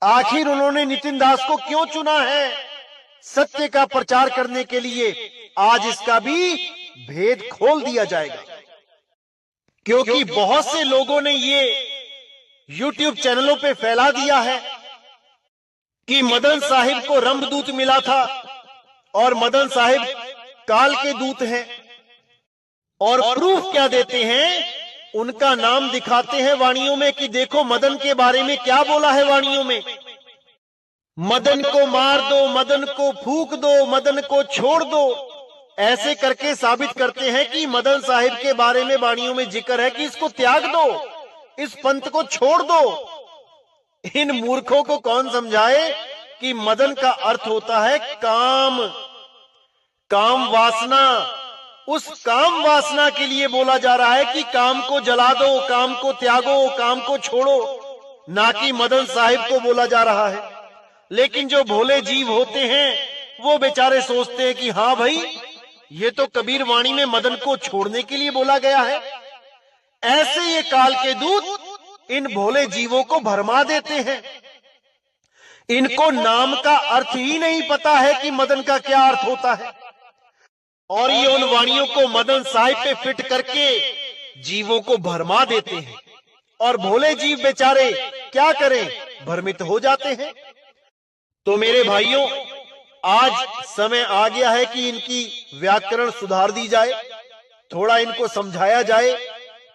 आखिर उन्होंने नितिन दास को क्यों चुना है सत्य का प्रचार करने के लिए? आज इसका भी भेद खोल दिया जाएगा, क्योंकि बहुत से लोगों ने ये YouTube चैनलों पे फैला दिया है कि मदन साहिब को रंभदूत मिला था और मदन साहिब काल के दूत हैं। और प्रूफ क्या देते हैं? उनका नाम दिखाते हैं वाणियों में कि देखो मदन के बारे में क्या बोला है वाणियों में। मदन को मार दो, मदन को फूंक दो, मदन को छोड़ दो, ऐसे करके साबित करते हैं कि मदन साहिब के बारे में वाणियों में जिक्र है कि इसको त्याग दो, इस पंथ को छोड़ दो। इन मूर्खों को कौन समझाए कि मदन का अर्थ होता है काम, काम वासना। उस काम वासना के लिए बोला जा रहा है कि काम को जला दो, काम को त्यागो, काम को छोड़ो, ना कि मदन साहिब को बोला जा रहा है। लेकिन जो भोले जीव होते हैं वो बेचारे सोचते हैं कि हाँ भाई, ये तो कबीर वाणी में मदन को छोड़ने के लिए बोला गया है। ऐसे ये काल के दूत इन भोले जीवों को भरमा देते हैं। इनको नाम का अर्थ ही नहीं पता है कि मदन का क्या अर्थ होता है, और ये उन वाणियों को मदन साहिब पे फिट करके जीवों को भरमा देते हैं। और भोले जीव बेचारे क्या करें, भ्रमित हो जाते हैं। तो मेरे भाइयों, आज समय आ गया है कि इनकी व्याकरण सुधार दी जाए, थोड़ा इनको समझाया जाए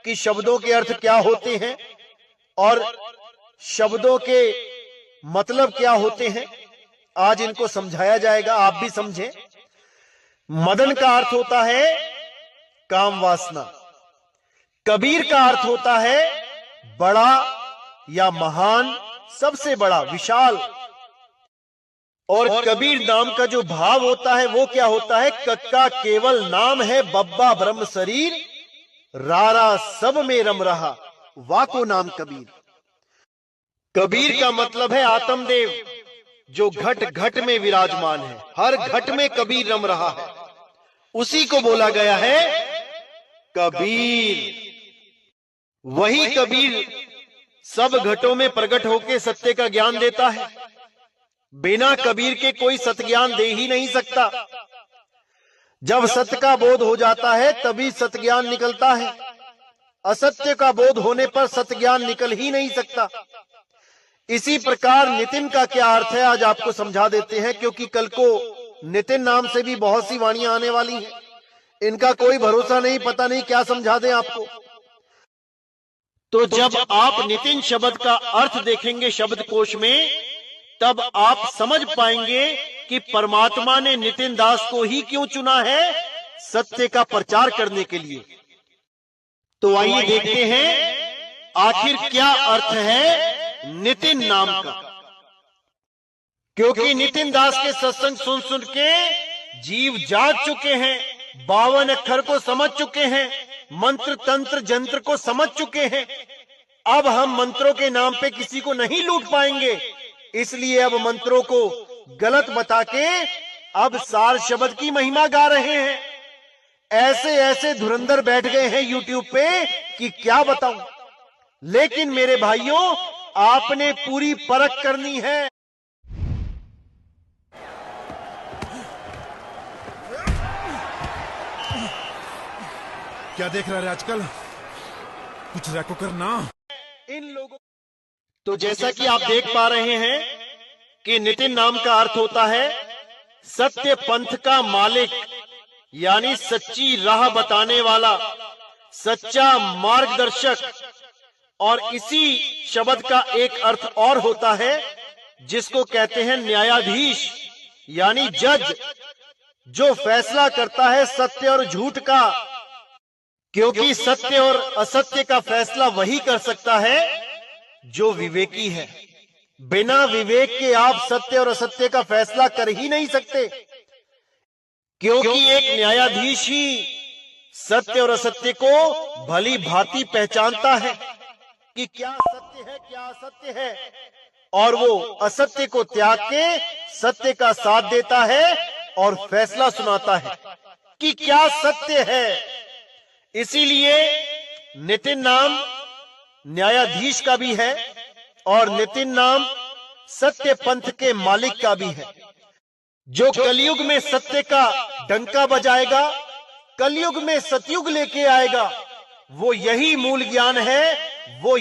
कि शब्दों के अर्थ क्या होते हैं और शब्दों के मतलब क्या होते हैं। आज इनको समझाया जाएगा, आप भी समझें। मदन का अर्थ होता है काम वासना, कबीर का अर्थ होता है बड़ा या महान, सबसे बड़ा, विशाल। और कबीर नाम का जो भाव होता है वो क्या होता है? कक्का केवल नाम है, बब्बा ब्रह्म शरीर, रारा सब में रम रहा, वाको नाम कबीर। कबीर का मतलब है आत्मदेव, जो घट घट में विराजमान है, हर घट में कबीर रम रहा है, उसी को बोला गया है कबीर। वही कबीर सब घटों में प्रकट होकर सत्य का ज्ञान देता है। बिना कबीर के कोई सत्य ज्ञान दे ही नहीं सकता। जब सत्य का बोध हो जाता है तभी सत्य ज्ञान निकलता है। असत्य का बोध होने पर सत्य ज्ञान निकल ही नहीं सकता। इसी प्रकार नितिन का क्या अर्थ है आज आपको समझा देते हैं, क्योंकि कल को नितिन नाम से भी बहुत सी वाणियां आने वाली हैं। इनका कोई भरोसा नहीं, पता नहीं क्या समझा दें आपको। तो जब आप नितिन शब्द का अर्थ देखेंगे शब्दकोश में, तब आप समझ पाएंगे कि परमात्मा ने नितिन दास को ही क्यों चुना है सत्य का प्रचार करने के लिए। तो आइए देखते हैं आखिर क्या अर्थ है नितिन नाम का। क्योंकि नितिन दास के सत्संग सुन सुन के जीव जाग चुके हैं, 52 अक्षर को समझ चुके हैं, मंत्र तंत्र जंत्र को समझ चुके हैं। अब हम मंत्रों के नाम पे किसी को नहीं लूट पाएंगे, इसलिए अब मंत्रों को गलत बता के अब सार शब्द की महिमा गा रहे हैं। ऐसे ऐसे धुरंधर बैठ गए हैं यूट्यूब पे कि क्या बताऊं। लेकिन मेरे भाइयों, आपने पूरी परख करनी है। क्या देख रहा है आजकल? कुछ रैको करना इन लोगों। तो जैसा कि आप देख पा रहे हैं कि नितिन नाम का अर्थ होता है सत्य पंथ का मालिक, यानी सच्ची राह बताने वाला, सच्चा मार्गदर्शक। और इसी शब्द का एक अर्थ और होता है जिसको कहते हैं न्यायाधीश, यानी जज, जो फैसला करता है सत्य और झूठ का। क्योंकि सत्य और असत्य का फैसला वही कर सकता है जो विवेकी है। बिना विवेक के आप सत्य और असत्य का फैसला कर ही नहीं सकते, क्योंकि एक न्यायाधीश ही सत्य और असत्य को भली भांति पहचानता है कि क्या सत्य है क्या असत्य है, और वो असत्य को त्याग के सत्य का साथ देता है और फैसला सुनाता है कि क्या सत्य है। इसीलिए नितिन नाम न्यायाधीश का भी है और नितिन नाम सत्य पंथ के मालिक का भी है। जो कलयुग में सत्य का डंका बजाएगा, कलयुग में सतयुग लेके आएगा, वो यही मूल ज्ञान है, वो